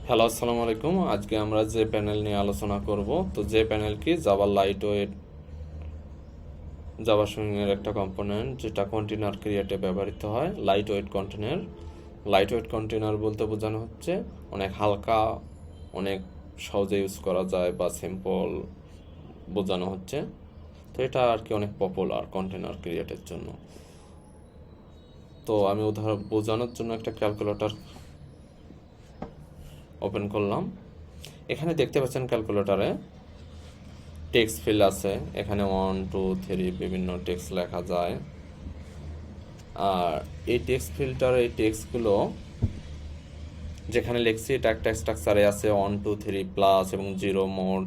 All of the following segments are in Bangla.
হ্যালো, আসসালামু আলাইকুম। আজকে আমরা যে প্যানেল নিয়ে আলোচনা করব, তো যে প্যানেল কি জাভা লাইট ওয়েট জাভা সুইংয়ের একটা কম্পোনেন্ট যেটা কন্টেনার ক্রিয়েটে ব্যবহৃত হয়। লাইট ওয়েট কন্টেনার বলতে বোঝানো হচ্ছে অনেক হালকা, অনেক সহজে ইউজ করা যায় বা সিম্পল বোঝানো হচ্ছে। তো এটা আর কি অনেক পপুলার কন্টেনার ক্রিয়েটের জন্য। তো আমি উদাহরণ বোঝানোর জন্য একটা ক্যালকুলেটর ওপেন করলাম। এখানে দেখতে পাচ্ছেন ক্যালকুলেটরে টেক্সট ফিল্ড আছে। এখানে 1 2 3 বিভিন্ন টেক্সট লেখা যায়। আর এই টেক্সট ফিল্টার, এই টেক্সটগুলো যেখানে লিখছি এটা একটা স্ট্রাকচারে আছে 1 2 3 প্লাস এবং 0 মোড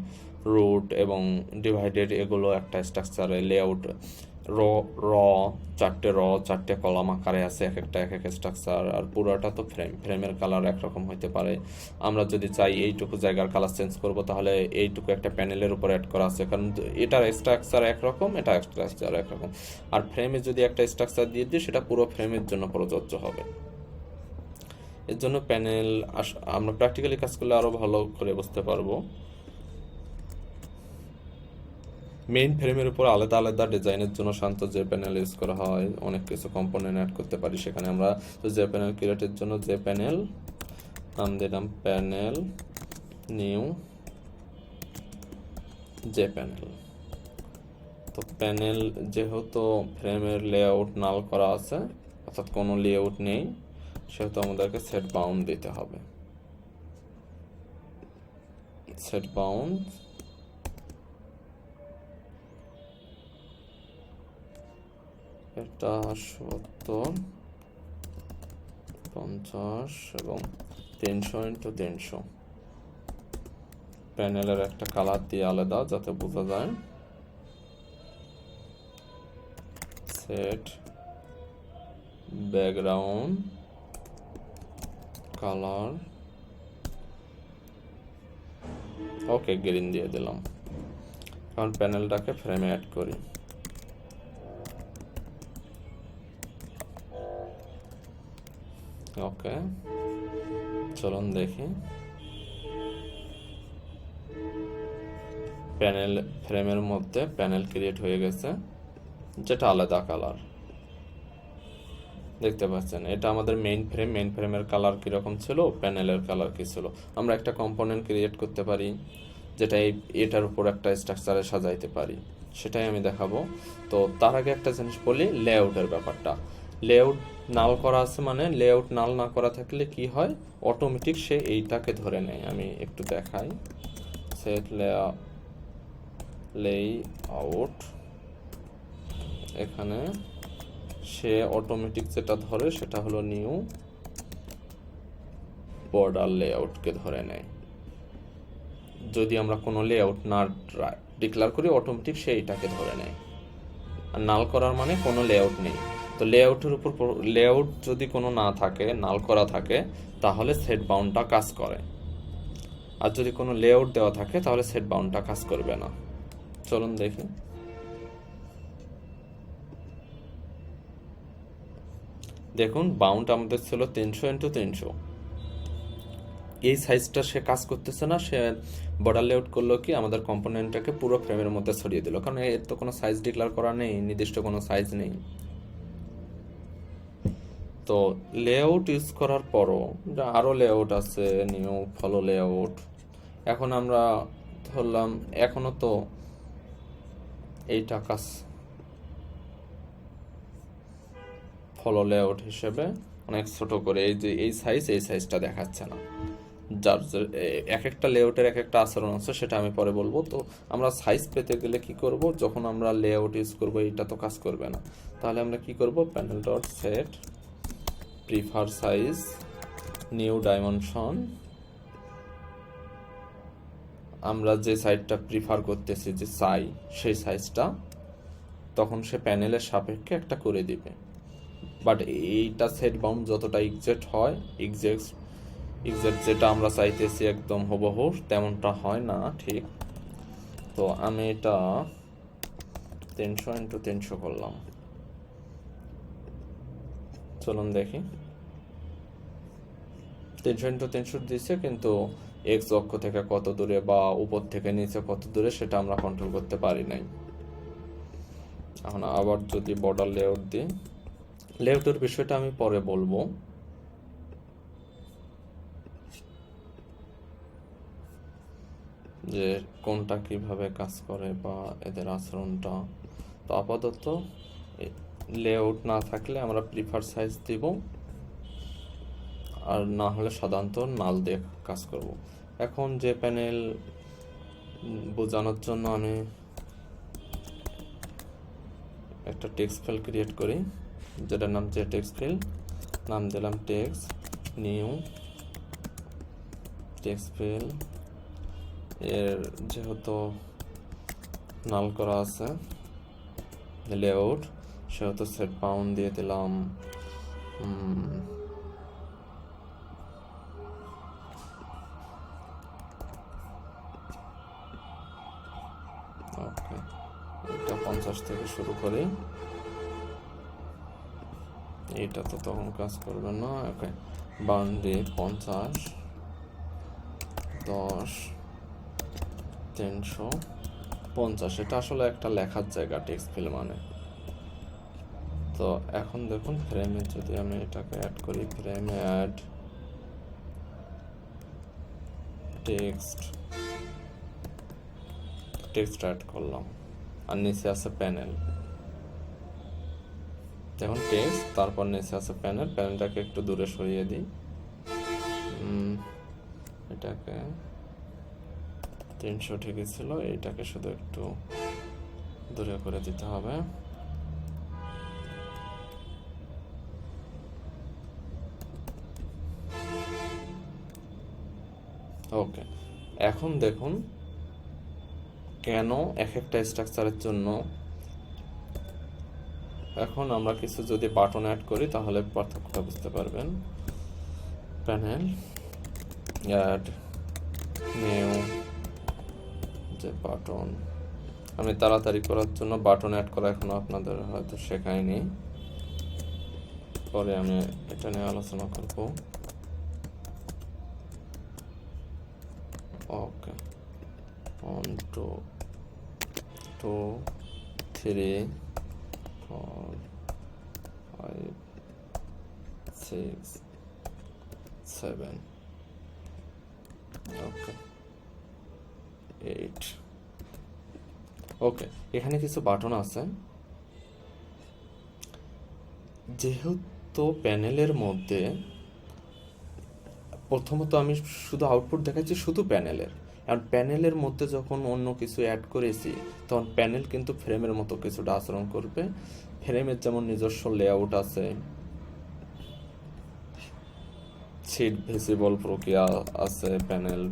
রুট এবং ডিভাইডেড, এগুলো একটা স্ট্রাকচারে লেআউট র র চারটে কলাম আকারে আছে, এক এক স্ট্রাকচার। আর পুরোটা তো ফ্রেমের কালার একরকম হতে পারে। আমরা যদি চাই এইটুকু জায়গার কালার চেঞ্জ করব, তাহলে এইটুকু একটা প্যানেলের উপর অ্যাড করা আছে, কারণ এটার স্ট্রাকচার একরকম, এটা স্ট্রাকচার একরকম। আর ফ্রেমে যদি একটা স্ট্রাকচার দিয়ে দিই, সেটা পুরো ফ্রেমের জন্য প্রযোজ্য হবে। এর জন্য প্যানেল আমরা প্র্যাকটিক্যালি কাজ করলে আরও ভালো করে বুঝতে পারবো। মেইন ফ্রেমের উপর আলাদা আলাদা ডিজাইনের জন্য শান্ত যে প্যানেল ইউজ করা হয়, অনেক কিছু কম্পোনেন্ট অ্যাড করতে পারি সেখানে আমরা। তো যে প্যানেল ক্রিয়েটের জন্য যে প্যানেল নাম দিলাম প্যানেল নিউ যে প্যানেল। তো প্যানেল যেহেতু ফ্রেমের লেআউট নাল করা আছে, অর্থাৎ কোনো লেআউট নেই, সেহেতু আমাদেরকে সেট বাউন্ড দিতে হবে। সেট বাউন্ড এটা 70 50 এবং 300x300। প্যানেলের একটা কালার দিয়ে আলাদা যাতে বোঝা যায়। সেট ব্যাকগ্রাউন্ড কালার, ওকে, গ্রিন দিয়ে দিলাম, কারণ প্যানেলটাকে ফ্রেমে অ্যাড করি। ওকে, চলুন দেখি। প্যানেল ফ্রেমের মধ্যে প্যানেল ক্রিয়েট হয়ে গেছে, যেটা আলাদা কালার দেখতে পাচ্ছেন। এটা আমাদের মেইন ফ্রেমের কালার কীরকম ছিল, প্যানেলের কালার কী ছিল। আমরা একটা কম্পোনেন্ট ক্রিয়েট করতে পারি যেটা এটার উপর একটা স্ট্রাকচারে সাজাইতে পারি, সেটাই আমি দেখাবো। তো তার আগে একটা জিনিস বলি, লেআউটের ব্যাপারটা। লেআউট নাল করা আছে, মানে লেআউট নাল না করা থাকলে কি হয়, অটোমেটিক সে এইটাকে ধরে নেয়। আমি একটু দেখাই। সেট লেআউট, এখানে সে অটোমেটিক যেটা ধরে সেটা হলো নিউ বর্ডার লেআউটকে ধরে নেয়। যদি আমরা কোনো লেআউট না ডিক্লেয়ার করি, অটোমেটিক সে এটাকে ধরে নেয়। আর নাল করার মানে কোনো লেআউট নেই। তো লেআউটের উপর লেআউট যদি কোনো না থাকে, নাল করা থাকে, তাহলে সেট বাউন্ডটা কাজ করে। আর যদি কোনো লেআউট দেওয়া থাকে, তাহলে সেট বাউন্ডটা কাজ করবে না। চলুন দেখি। দেখুন, বাউন্ড আমাদের ছিল 300x300। এই সাইজটা সে কাজ করতেছে না। সে বর্ডার লেআউট করলো কি, আমাদের কম্পোনেন্টটাকে পুরো ফ্রেমের মধ্যে ছড়িয়ে দিল, কারণ এর তো কোনো সাইজ ডিক্লেয়ার করা নেই, নির্দিষ্ট কোনো সাইজ নেই। তো লেআউট ইউজ করার পরও আরও লেআউট আছে, নিউ ফলো লেআউট। এখন আমরা ধরলাম এখনও তো এইটা কাজ ফলো লেআউট হিসেবে অনেক ছোট করে, এই যে এই সাইজটা দেখাচ্ছে না। যার এক একটা লেআউটের এক একটা আচরণ আছে, সেটা আমি পরে বলবো। তো আমরা সাইজ পেতে গেলে কি করব, যখন আমরা লেআউট ইউজ করব, এটা তো কাজ করবে না, তাহলে আমরা কি করব, panel dot set prefer size new dimension. আমরা যে সাইজটা প্রিফার করতেছি, যে সেই সাইজটা তখন সে প্যানেলের সাপেক্ষে একটা করে দিবে। বাট এইটা সেট বাউন্ড যতটা এক্সাক্ট হয়, এক্সাক্ট যেটা আমরা চাইতেছি একদম হুবহু তেমনটা হয় না ঠিক। তো আমি এটা 300x300 করলাম। চলুন দেখি। 300x300 দিচ্ছে, কিন্তু এক্স অক্ষ থেকে কত দূরে বা উপর থেকে নিচে কত দূরে সেটা আমরা কন্ট্রোল করতে পারি নাই। এখন আবার যদি বর্ডার লেআউট দিই, লেআউটের বিষয়টা আমি পরে বলবো। যে কোনটা কিভাবে কাজ করে বা এদের আচরণটা। তো আপাতত লেআউট না থাকলে আমরা প্রিফার সাইজ দিব, আর না হলে সাধারণত নাল দিয়ে কাজ করব। এখন যে প্যানেল বোঝানোর জন্য আমি একটা টেক্সট ফাইল ক্রিয়েট করি, যেটার নাম যে টেক্সট ফাইল, নাম দিলাম টেক্সট নিউ টেক্সট ফাইল। এর যেহেতু নাল করা আছে লেআউট, সেহেতু সেট বাউন্ড দিয়ে দিলাম ওকে, এটা 50 থেকে শুরু করি। এইটা তো তখন কাজ করবে না। ওকে, বাউন্ডারি 50, 10, 350। এটা আসলে একটা লেখার জায়গা টেক্সট ফিল মানে। তো এখন দেখুন ফ্রেমে যদি আমি এটাকে অ্যাড করি, ফ্রেমে অ্যাড টেক্সট অ্যাড করলাম, আর নিচে আছে প্যানেল। দেখুন টেক্সট, তারপর নিচে আছে প্যানেল। প্যানেলটাকে একটু দূরে সরিয়ে দিই, এটাকে 300 ঠিকই ছিল, এইটাকে শুধু একটু দূরে করে দিতে হবে। ওকে, এখন দেখুন কেন এক একটা স্ট্রাকচারের জন্য। এখন আমরা কিছু যদি বাটন অ্যাড করি তাহলে পার্থক্যটা বুঝতে পারবেন। প্যানেল অ্যাড নিউ যে বাটন, আমি তাড়াতাড়ি করার জন্য বাটন অ্যাড করা এখনো আপনাদের হয়তো শেখাইনি, পরে আমি এটা নিয়ে আলোচনা করব। ওকে, 1 2 2 3 4 5 6 7 ওকে 8। ওকে, এখানে কিছু বাটন আছে। যেহেতু প্যানেলের মধ্যে প্রথমত আমি শুধু আউটপুট দেখাচ্ছি শুধু প্যানেলের, আর প্যানেলের মধ্যে যখন অন্য কিছু অ্যাড করেছি তখন প্যানেল কিন্তু ফ্রেমের মতো কিছুটা আচরণ করবে। ফ্রেমের যেমন নিজস্ব লেআউট আছে, সিট ভিজিবল প্রক্রিয়া আছে, প্যানেল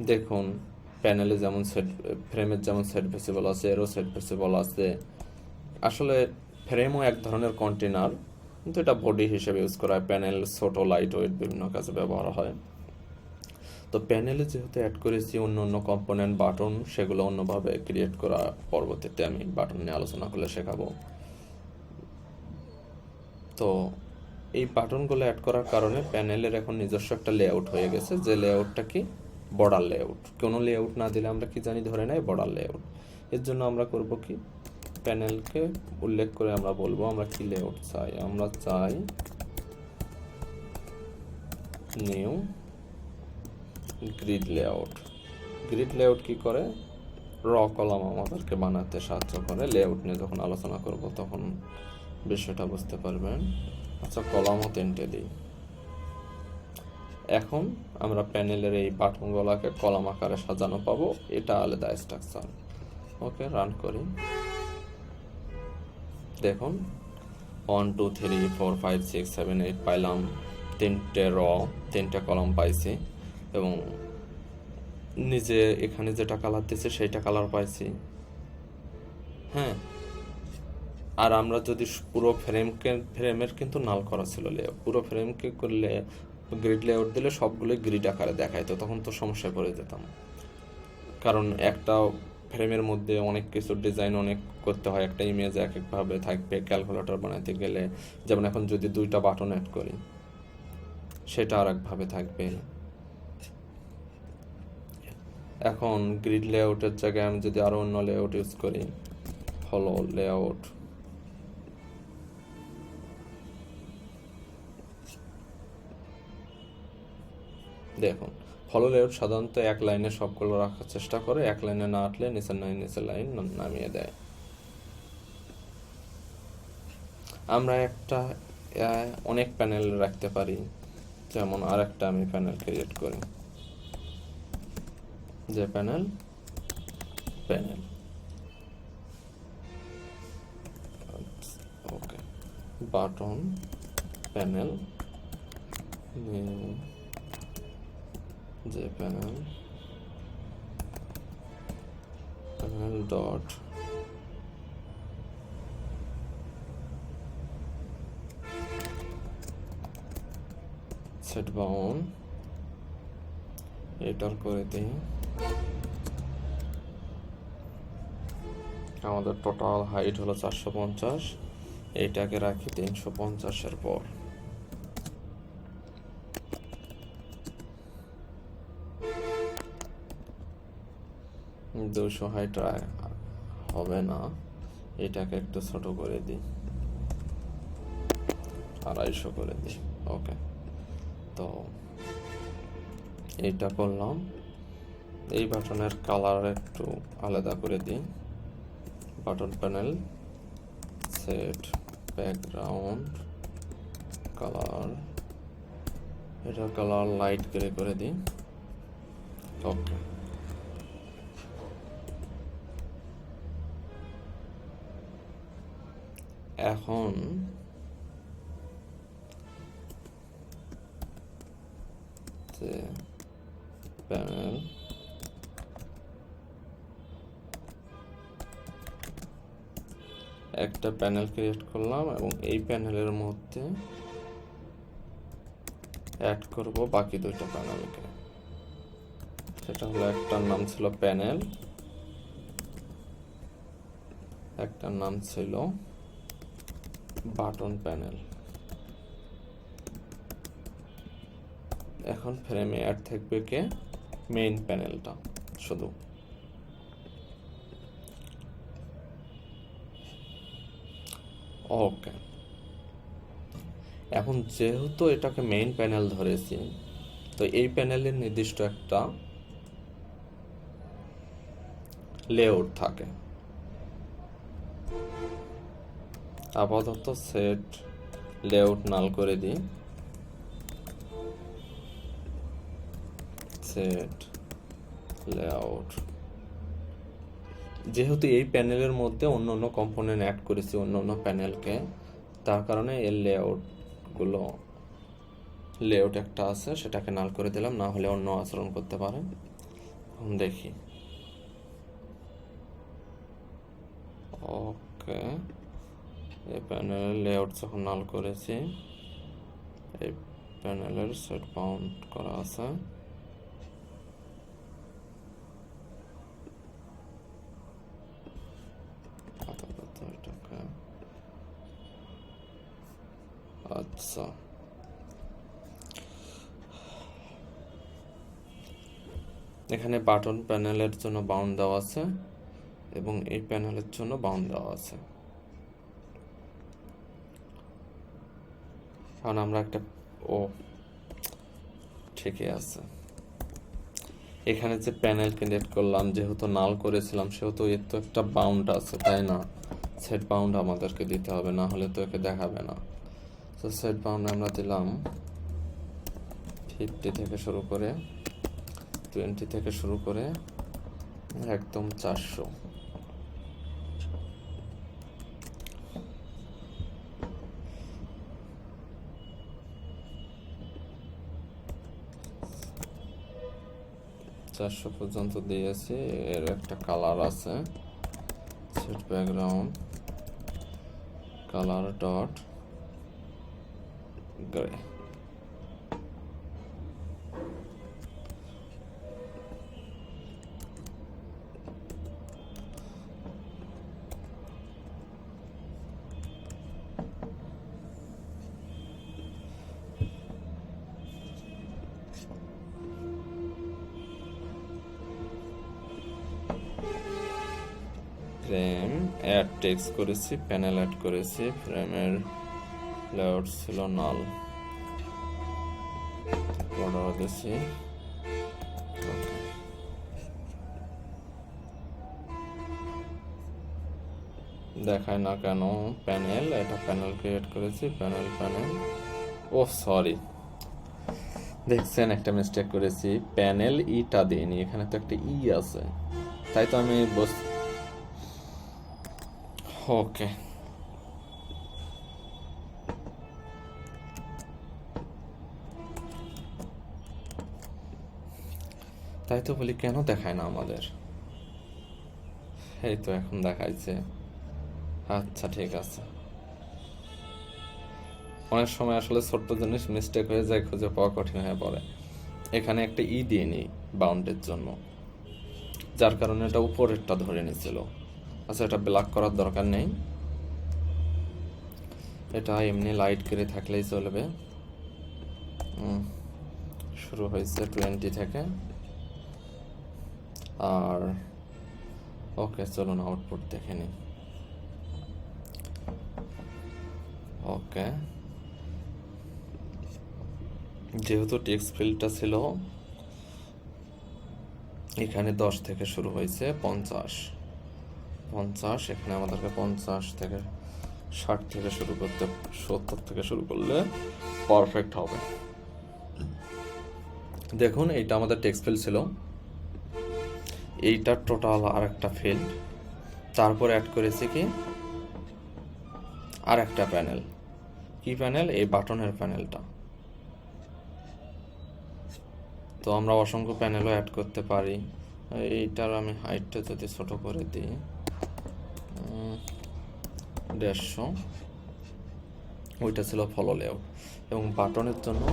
দেখুন প্যানেলে যেমন সেট, ফ্রেমের যেমন সেট ভিজিবল আছে, এরও সেট ভিজিবল আছে। আসলে ফ্রেমও এক ধরনের কন্টেনার, কিন্তু এটা বডি হিসেবে ইউজ করা হয়। প্যানেল ছোট, লাইট ওয়েট বিভিন্ন কাজে ব্যবহার হয়। তো প্যানেলে যেহেতু অ্যাড করেছি অন্য অন্য কম্পোনেন্ট বাটন, সেগুলো অন্যভাবে ক্রিয়েট করা পরবর্তীতে আমি বাটন নিয়ে আলোচনা করলে শেখাবো। তো এই বাটনগুলো অ্যাড করার কারণে প্যানেলের এখন নিজস্ব একটা লেআউট হয়ে গেছে, যে লেআউটটা কি বর্ডার লেআউট। কোনো লেআউট না দিলে আমরা কি জানি, ধরে নেই বর্ডার লেআউট। এর জন্য আমরা করব কি, প্যানেলকে উল্লেখ করে আমরা বলবো আমরা কি লেআউট চাই। আমরা চাই new grid layout. Grid layout কি করে, র কলাম আমাদেরকে বানাতে সাহায্য করে। লেআউট নিয়ে যখন আলোচনা করব তখন বিষয়টা বুঝতে পারবেন। আচ্ছা, কলামও 3টে দিই। এখন আমরা প্যানেলের এই বাটনগুলোকে কলাম আকারে সাজানো পাবো, এটা আলাদা স্ট্রাকচার। ওকে, রান করি। দেখুন 1 2 3 4 5 6 7 8 পাইলাম, 3টে র, 3টে কলাম পাইছি, এবং নিজে এখানে যেটা কালার দিচ্ছে সেইটা কালার পাইছি। হ্যাঁ, আর আমরা যদি পুরো ফ্রেমের কিন্তু নাল করা ছিল লেআউট, পুরো ফ্রেমকে করলে গ্রিড লেআউট দিলে সবগুলো গ্রিড আকারে দেখাইতো, তখন তো সমস্যায় পড়ে যেতাম। কারণ একটা ফ্রেমের মধ্যে অনেক কিছু ডিজাইন অনেক করতে হয়, একটা ইমেজ এক একভাবে থাকবে ক্যালকুলেটর বানাতে গেলে। যেমন এখন যদি 2টা বাটন অ্যাড করি সেটা আর একভাবে থাকবে। এখন গ্রিড লেআউটের জায়গায় আমি যদি আরও অন্য লেআউট ইউজ করি, ফলো লেআউট, দেখুন ফলো লেআউট সাধারণত এক লাইনে সবগুলো রাখার চেষ্টা করে, এক লাইনে না আটলে নিচের লাইন নামিয়ে দেয়। আমরা একটা অনেক প্যানেল রাখতে পারি, যেমন আর একটা আমি প্যানেল ক্রিয়েট করি, যে প্যানেল ওকে, বাটন প্যানেল, নিউ যে প্যানেল ডট সেট বাউন্ড, এটার করে দিই আমাদের টোটাল হাইট হলো 450, এইটাকে রাখি 350-এর পর। দুশো হাইট হবে না, এটাকে একটু ছোট করে দিই, 250 করে দিই। ওকে, তো এইটা করলাম। এই বাটনের কালার একটু আলাদা করে দিই, button panel set background colour, এটা কালার লাইট গ্রে করে দিই। ওকে, এখন প্যানেল একটা প্যানেল ক্রিয়েট করলাম এবং এই প্যানেলের মধ্যে অ্যাড করব বাকি 2টা প্যানেলকে। সেটা হলো একটার নাম ছিল প্যানেল, একটার নাম ছিল বাটন প্যানেল। এখন ফ্রেমে অ্যাড থাকবে কে, মেইন প্যানেলটা শুধু। ওকে, এখন যেহেতু এটাকে মেইন প্যানেল ধরেছি, তো এই প্যানেলের নির্দিষ্ট একটা লেআউট থাকে। আপাতত সেট লেআউট নাল করে দিই, সেট লেআউট। যেহেতু এই প্যানেলের মধ্যে অন্য অন্য কম্পোনেন্ট অ্যাড করেছি অন্য অন্য প্যানেলকে, তার কারণে এর লেআউট একটা আছে, সেটাকে নাল করে দিলাম, না হলে অন্য আচরণ করতে পারে। দেখি, ওকে, এই প্যানেলের লেআউট যখন নাল করেছি, এই প্যানেলের সেট বাউন্ড করা আছে। আচ্ছা, এখানে বাটন প্যানেলের জন্য বাউন্ড দেওয়া আছে এবং এই প্যানেলের জন্য বাউন্ড দেওয়া আছে। কারণ আমরা একটা ঠিকই আছে। এখানে যে প্যানেল ক্রিয়েট করলাম, যেহেতু নাল করেছিলাম, সেহেতু এর তো একটা বাউন্ড আছে, তাই না? সেট বাউন্ড আমাদেরকে দিতে হবে, না হলে তো একে দেখাবে না। তো সেট বাউন্ড আমরা দিলাম 50 থেকে শুরু করে 20 থেকে শুরু করে একদম 400। পর্যন্ত দিয়েছি। এর একটা কালার আছে, set background colour dot grey. Frame add text করেছি, প্যানেল অ্যাড করেছি, ফ্রেমের লেআউট ছিল নাল, অর্ডার দিয়েছি। দেখায় না কেন প্যানেল? এটা প্যানেল ক্রিয়েট করেছি, প্যানেল। ও সরি, দেখছেন একটা মিস্টেক করেছি, প্যানেল ইটা দিইনি, এখানে তো একটা ই আছে, তাই তো আমি ওকে। তাই তো বলি কেন দেখায় না আমাদের, এই তো এখন দেখাইছে। আচ্ছা ঠিক আছে, অনেক সময় আসলে ছোট্ট জিনিস মিস্টেক হয়ে যায়, খুঁজে পাওয়া কঠিন হয়ে পড়ে। এখানে একটা ই দিয়ে নিই বাউন্ডের জন্য, যার কারণে এটা উপরেরটা ধরে নিয়েছিল। আচ্ছা, এটা ব্ল্যাক করার দরকার নেই, এটা এমনি লাইট করে থাকলেই চলবে। শুরু হয়েছে 20 থেকে। আর ওকে, চলুন আউটপুট দেখে নিই। ওকে, যেহেতু টেক্সট ফিল্ডটা ছিল এখানে 10 থেকে শুরু হয়েছে 50, এখানে আমাদেরকে 50 থেকে 60 থেকে শুরু করতে, 70 থেকে শুরু করলে পারফেক্ট হবে। দেখুন, এইটা আমাদের টেক্সট ফিল্ড ছিল, এইটা টোটাল আর একটা ফিল্ড, তারপর অ্যাড করেছি কি আর একটা প্যানেল। কি প্যানেল? এই বাটনের প্যানেলটা। তো আমরা অসংখ্য প্যানেলও অ্যাড করতে পারি। এইটার আমি হাইটটা যদি ছোট করে দিই 150, ওইটা ছিল ফলো লেআউট। এবং বাটনের জন্য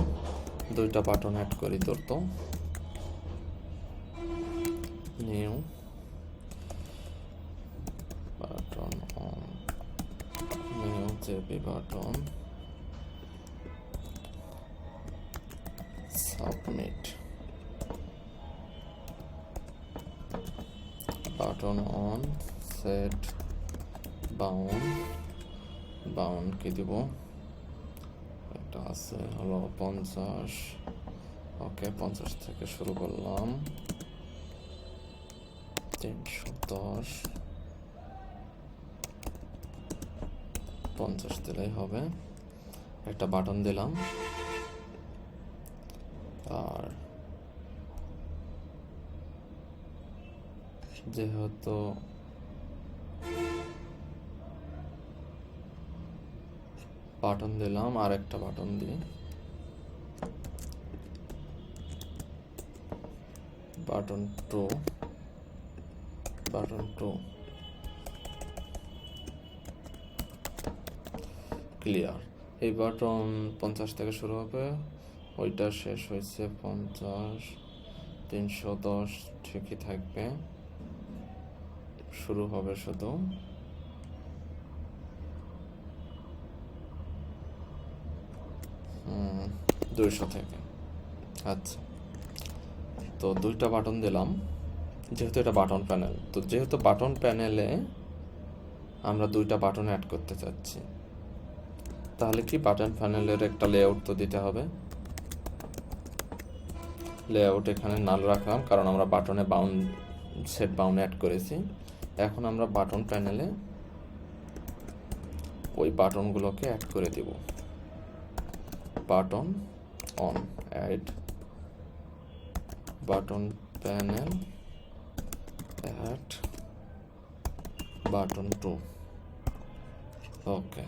2টা বাটন অ্যাড করি, ধরতো new button on, new JP button, submit button on, set bound কি দিব, এটা আছে হলো 50। ওকে, 50 থেকে শুরু করলাম, 310, 50 দিলেই হবে। একটা বাটন দিলাম, আর যেহেতু বাটন দিলাম, আর একটা বাটন দিই, বাটন 2 ক্লিয়ার। এই বাটন 50 থেকে শুরু হবে, ওইটা শেষ হয়েছে 50, 310 ঠিকই থাকবে, শুরু হবে শুধু 200 থেকে। আচ্ছা, তো 2টা বাটন দিলাম, যেহেতু এটা বাটন প্যানেল, তো যেহেতু বাটন প্যানেলে আমরা 2টা বাটন অ্যাড করতে চাচ্ছি, তাহলে কি বাটন প্যানেলের একটা লেআউট তো দিতে হবে। লেআউট এখানে নাল রাখলাম, কারণ আমরা বাটনে সেট বাউন্ড অ্যাড করেছি। এখন আমরা বাটন প্যানেলে ওই বাটনগুলোকে অ্যাড করে দেব। Button on, add button panel, add button 2। Okay,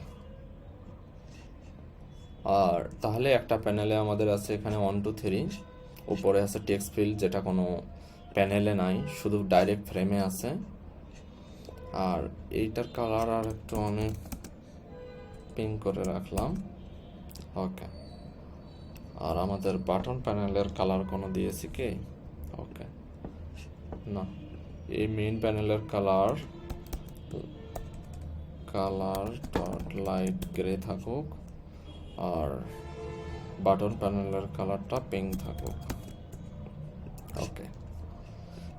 আর তাহলে একটা প্যানেলে আমাদের আছে এখানে 1 2 3, উপরে আছে টেক্সট ফিল্ড, যেটা কোনো প্যানেলে নাই, শুধু ডাইরেক্ট ফ্রেমে আছে। আর এইটার কালার আর একটু অনেক পিঙ্ক করে রাখলাম। ওকে, আর আমাদের বাটন প্যানেলের কালার কোনো দিয়েছি কি? ওকে, না, এই মেইন প্যানেলের কালার ডট লাইট গ্রে থাকুক, আর বাটন প্যানেলের কালারটা পিঙ্ক থাকুক। ওকে,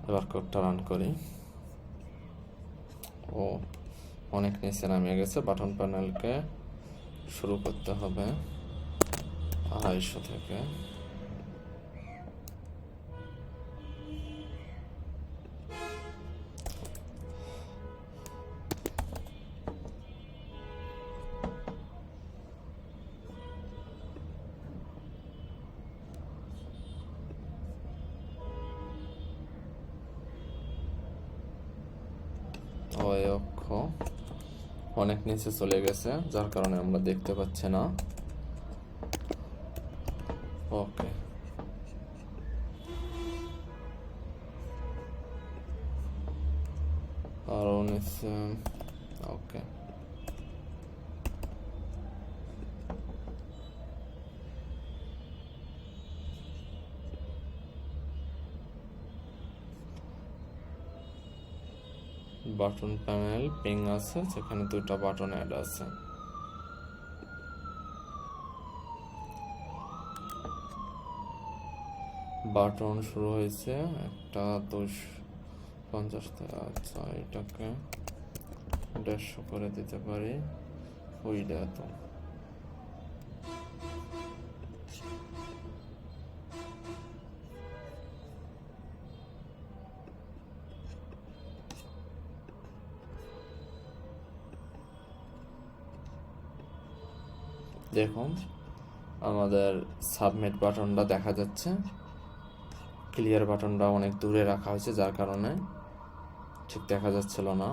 এবার কোডটা রান করি। ও অনেক নিচে নামিয়ে গেছে। বাটন প্যানেলকে শুরু করতে হবে 250 থেকে। ওই অক্ষ অনেক নিচে চলে গেছে, যার কারণে আমরা দেখতে পাচ্ছি না। ওকে, আরো নিচে। ওকে, বাটন প্যানেল পিং আছে, সেখানে 2টা বাটন অ্যাড আছে। বাটন শুরু হয়েছে একটা 250 থেকে। আচ্ছা, এটাকে 150 করে দিতে পারি। ওইটা তো দেখুন আমাদের সাবমিট বাটনটা দেখা যাচ্ছে, ক্লিয়ার বাটনটা অনেক দূরে রাখা হয়েছে, যার কারণে ঠিক দেখা যাচ্ছিল না।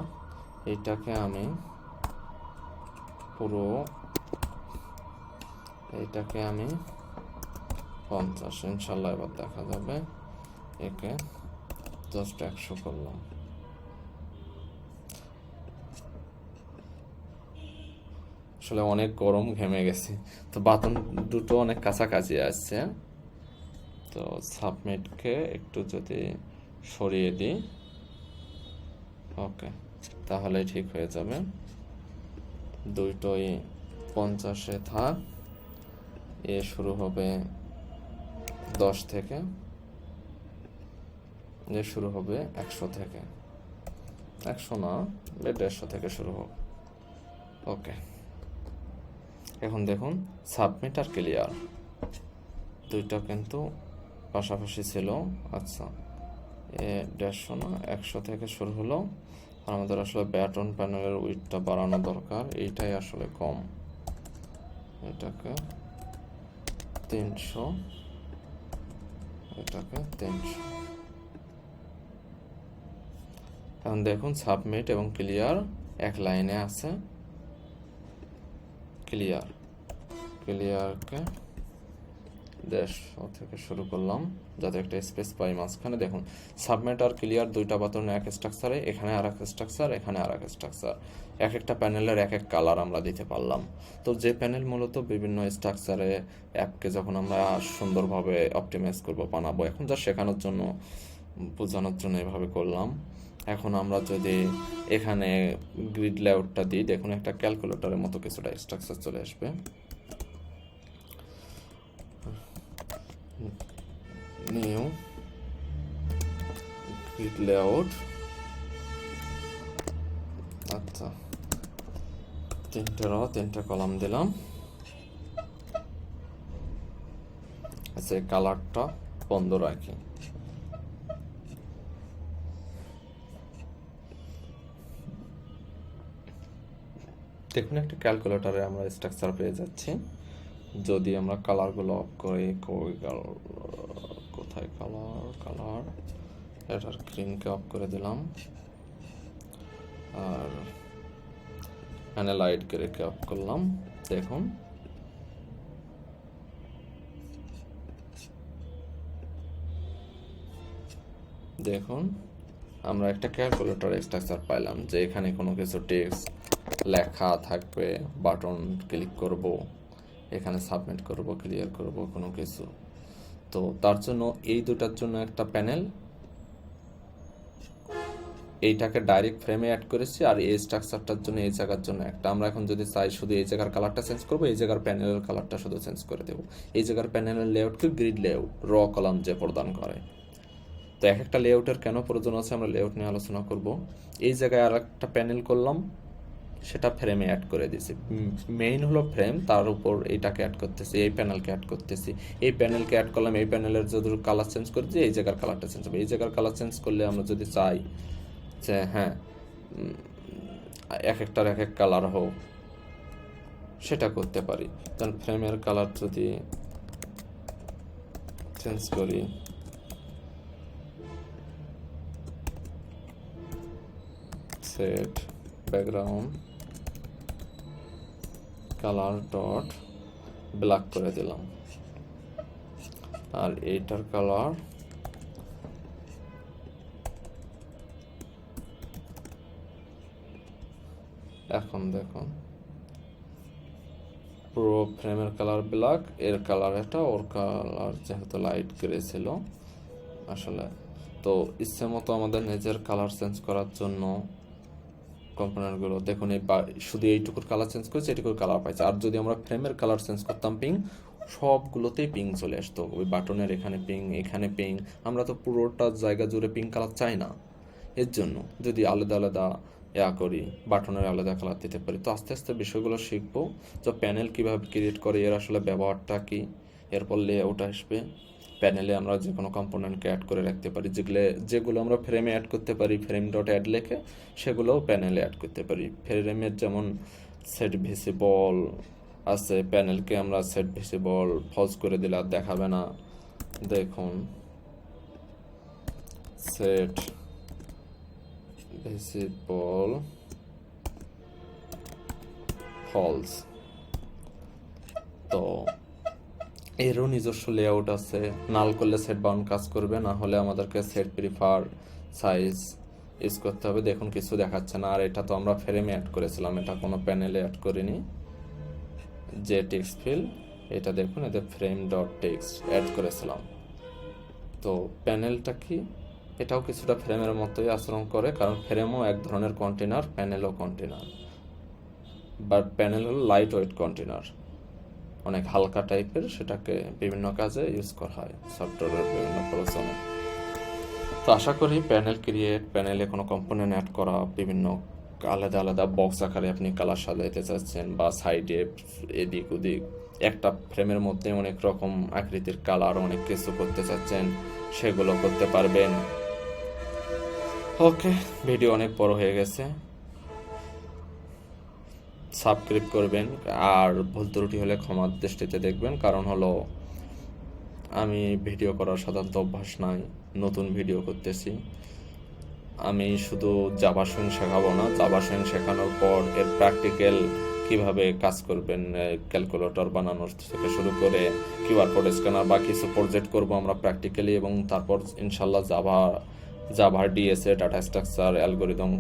এইটাকে আমি পুরো, এইটাকে আমি 50, ইনশাল্লাহ এবার দেখা যাবে। একে জাস্ট 100 করলাম। আসলে অনেক গরম, ঘেমে গেছি, তো বাটন দুটো অনেক কাছাকাছি আসছে। তো সাবমিটকে একটু যদি সরিয়ে দিই, ওকে, তাহলে ঠিক হয়ে যাবে। দুটোই 50-এ থাক। এ শুরু হবে 10 থেকে, এ শুরু হবে 100 থেকে। 100 না, 150 থেকে শুরু হোক। ওকে, এখন দেখুন সাবমিট আর ক্লিয়ার দুইটা কিন্তু পাশাপাশি ছিল। আচ্ছা, এ 150 না, 100 থেকে শুরু হলো। আর আমাদের আসলে ব্যাটন প্যানেলের উইডথটা বাড়ানো দরকার, এইটাই আসলে কম। এটাকে 300, এটাকে 300। এখন দেখুন সাবমিট এবং ক্লিয়ার এক লাইনে আছে। ক্লিয়ারকে 150 থেকে শুরু করলাম, যাতে একটা স্পেস পাই মাঝখানে। দেখুন সাবমিট আর ক্লিয়ার দুইটা বাটন এক স্ট্রাকচারে, এখানে আর এক স্ট্রাকচার, এখানে আর এক স্ট্রাকচার। এক একটা প্যানেলের এক এক কালার আমরা দিতে পারলাম। তো যে প্যানেল মূলত বিভিন্ন স্ট্রাকচারে অ্যাপকে যখন আমরা সুন্দরভাবে অপটিমাইজ করবো, বানাবো, এখন যা শেখানোর জন্য, বোঝানোর জন্য এভাবে করলাম। এখন আমরা যদি এখানে গ্রিড লেআউটটা দিই, দেখুন একটা ক্যালকুলেটরের মতো কিছুটা স্ট্রাকচার চলে আসবে। New grid layout. আচ্ছা, 3টে র, 3টে কলাম দিলাম। আচ্ছা, কালারটা বন্ধ রাখি। দেখুন একটা ক্যালকুলেটরে আমরা স্ট্রাকচার পেয়ে যাচ্ছি। যদি আমরা কালারগুলো অফ করি, কোথায় কালার, এটার গ্রিনকে অফ করে দিলাম, আর এখানে লাইট গ্রেকে অফ করলাম। দেখুন আমরা একটা ক্যালকুলেটর স্ট্রাকচার পাইলাম, যে এখানে কোনো কিছু টেক্সট লেখা থাকবে, বাটন ক্লিক করব, এখানে সাবমিট করব, ক্লিয়ার করব কোনো কিছু। তো তার জন্য এই দুটার জন্য একটা প্যানেল, এইটাকে ডাইরেক্ট ফ্রেমে অ্যাড করেছি, আর এই স্ট্রাকচারটার জন্য এই জায়গার জন্য একটা। আমরা এখন যদি চাই শুধু এই জায়গার কালারটা চেঞ্জ করবো, এই জায়গার প্যানেলের কালারটা শুধু চেঞ্জ করে দেবো। এই জায়গার প্যানেলের লেআউটকে গ্রিড লেআউট, র কলাম যে প্রদান করে। তো এক একটা লেআউটের কেন প্রয়োজন আছে আমরা লেআউট নিয়ে আলোচনা করব। এই জায়গায় আর একটা প্যানেল করলাম, সেটা ফ্রেমে অ্যাড করে দিছি। মেইন হলো ফ্রেম, তার উপর এইটাকে অ্যাড করতেছি, এই প্যানেলকে অ্যাড করতেছি। এই প্যানেলকে অ্যাড করলাম, এই প্যানেলের যদি কালার চেঞ্জ করে দিই এই জায়গার কালারটা চেঞ্জ হবে। এই জায়গার কালার চেঞ্জ করলে আমরা যদি চাই যে হ্যাঁ এক একটার এক এক কালার হোক, সেটা করতে পারি। কারণ ফ্রেমের কালার যদি চেঞ্জ করি, set background colour dot black করে দিলাম, আর এইটার কালার এখন দেখুন পুরো ফ্রেমের কালার ব্ল্যাক, এর কালার এটা, ওর কালার যেহেতু লাইট গ্রে ছিল আসলে। তো ইচ্ছে মতো আমাদের নিজের কালার চেঞ্জ করার জন্য কম্পোনেন্টগুলো দেখুন, এই শুধু এইটুকুর কালার চেঞ্জ করেছে, এইটুকুর কালার পাইছে। আর যদি আমরা ফ্রেমের কালার চেঞ্জ করতাম পিঙ্ক, সবগুলোতেই পিঙ্ক চলে আসতো। ওই বাটনের এখানে পিঙ্ক, এখানে পিঙ্ক, আমরা তো পুরোটা জায়গা জুড়ে পিঙ্ক কালার চাই না। এর জন্য যদি আলাদা আলাদা করি, বাটনের আলাদা কালার দিতে পারি। তো আস্তে আস্তে বিষয়গুলো শিখবো, যে প্যানেল কীভাবে ক্রিয়েট করে, এর আসলে ব্যবহারটা কী। এরপর লেআউট আসবে, প্যানেলে আমরা যে কোনো কম্পোনেন্টকে অ্যাড করে রাখতে পারি। যেগুলো আমরা ফ্রেমে অ্যাড করতে পারি, ফ্রেম ডট অ্যাড লিখে সেগুলোও প্যানেলে অ্যাড করতে পারি। ফ্রেমের যেমন সেট ভিজিবল আছে, প্যানেলকে আমরা সেট ভিজিবল ফলস করে দিলে আর দেখাবে না। দেখুন সেট ভিজিবল ফলস, তো এরও নিজস্ব লেআউট আছে। নাল করলে সেট বাউন্ড কাজ করবে, না হলে আমাদেরকে সেট প্রিফার সাইজ ইউজ করতে হবে। দেখুন কিছু দেখাচ্ছে না। আর এটা তো আমরা ফ্রেমে অ্যাড করেছিলাম, এটা কোনো প্যানেলে অ্যাড করিনি। যে টেক্সট ফিল, এটা দেখুন এতে ফ্রেম ডট টেক্সট অ্যাড করেছিলাম। তো প্যানেলটা কি, এটাও কিছুটা ফ্রেমের মতোই আচরণ করে, কারণ ফ্রেমও এক ধরনের কন্টেনার, প্যানেলও কন্টেনার। বাট প্যানেল হলো লাইট ওয়েট কন্টেনার, অনেক হালকা টাইপের, সেটাকে বিভিন্ন কাজে ইউজ করা হয় সফটওয়্যারের বিভিন্ন প্রয়োজনে। তো আশা করি প্যানেল ক্রিয়েট, প্যানেলে কোনো কম্পোনেন্ট অ্যাড করা, বিভিন্ন আলাদা আলাদা বক্স আকারে আপনি কালার সাজাইতে চাচ্ছেন, বা সাইডে এদিক ওদিক একটা ফ্রেমের মধ্যে অনেক রকম আকৃতির কালার, অনেক কিছু করতে চাচ্ছেন, সেগুলো করতে পারবেন। ওকে, ভিডিও অনেক বড় হয়ে গেছে, সাবস্ক্রাইব করবেন। আর ভুল ত্রুটি হলে ক্ষমার দৃষ্টিতে দেখবেন, কারণ হলো আমি ভিডিও করার সাধারণত অভ্যাস নাই, নতুন ভিডিও করতেছি। আমি শুধু জাভা সুইং শেখাবো না, জাভা সুইং শেখানোর পর এর প্র্যাকটিক্যাল কিভাবে কাজ করবেন, ক্যালকুলেটর বানানোর থেকে শুরু করে কিউআর কোড স্ক্যানার বা কিছু প্রজেক্ট করব আমরা প্র্যাকটিক্যালি, এবং তারপর ইনশাল্লাহ জাভার ডিএসএ ডাটা স্ট্রাকচার অ্যালগোরিদম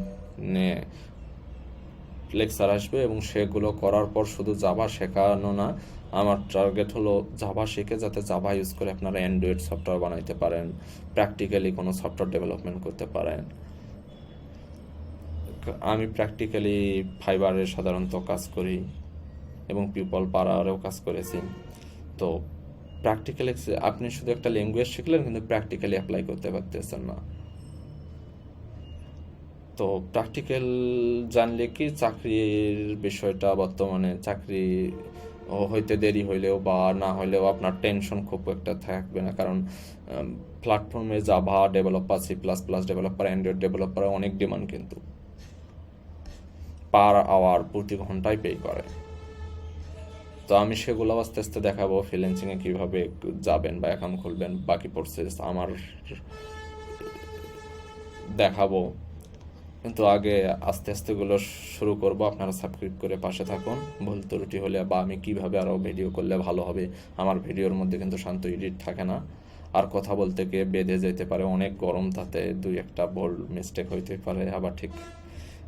নিয়ে লেকচার আসবে। এবং সেগুলো করার পর শুধু জাভা শেখানো না, আমার টার্গেট হলো জাভা শিখে যাতে জাভা ইউজ করে আপনারা অ্যান্ড্রয়েড সফটওয়্যার বানাইতে পারেন, প্র্যাকটিক্যালি কোনো সফটওয়্যার ডেভেলপমেন্ট করতে পারেন। আমি প্র্যাকটিক্যালি ফাইবারে সাধারণত কাজ করি এবং পিপল পাড়ারেও কাজ করেছি। তো প্র্যাকটিক্যালি আপনি শুধু একটা ল্যাঙ্গুয়েজ শিখলেন কিন্তু প্র্যাকটিক্যালি অ্যাপ্লাই করতে পারতেছেন না। তো প্র্যাকটিক্যাল জানলে কি চাকরির বিষয়টা, বর্তমানে চাকরি হইতে দেরি হইলেও বা না হইলেও আপনার টেনশন খুব একটা থাকবে না, কারণ প্ল্যাটফর্মে Java developer, C++ developer, Android developer অনেক ডিমান্ড, কিন্তু পার আওয়ার প্রতি ঘন্টায় পে করে। তো আমি সেগুলো আস্তে আস্তে দেখাবো, ফ্রিল্যান্সিংয়ে কীভাবে যাবেন বা অ্যাকাউন্ট খুলবেন, বাকি প্রসেস আমার দেখাবো। কিন্তু আগে আস্তে আস্তে এগুলো শুরু করব, আপনারা সাবস্ক্রাইব করে পাশে থাকুন। ভুল ত্রুটি হলে বা আমি কিভাবে আরও ভিডিও করলে ভালো হবে, আমার ভিডিওর মধ্যে কিন্তু শান্ত এডিট থাকে না, আর কথা বলতে গিয়ে বেঁধে যেতে পারে, অনেক গরম, তাতে দুই একটা ভুল মিস্টেক হইতে পারে, আবার ঠিক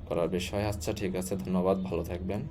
করার বিষয়। আচ্ছা ঠিক আছে, ধন্যবাদ, ভালো থাকবেন।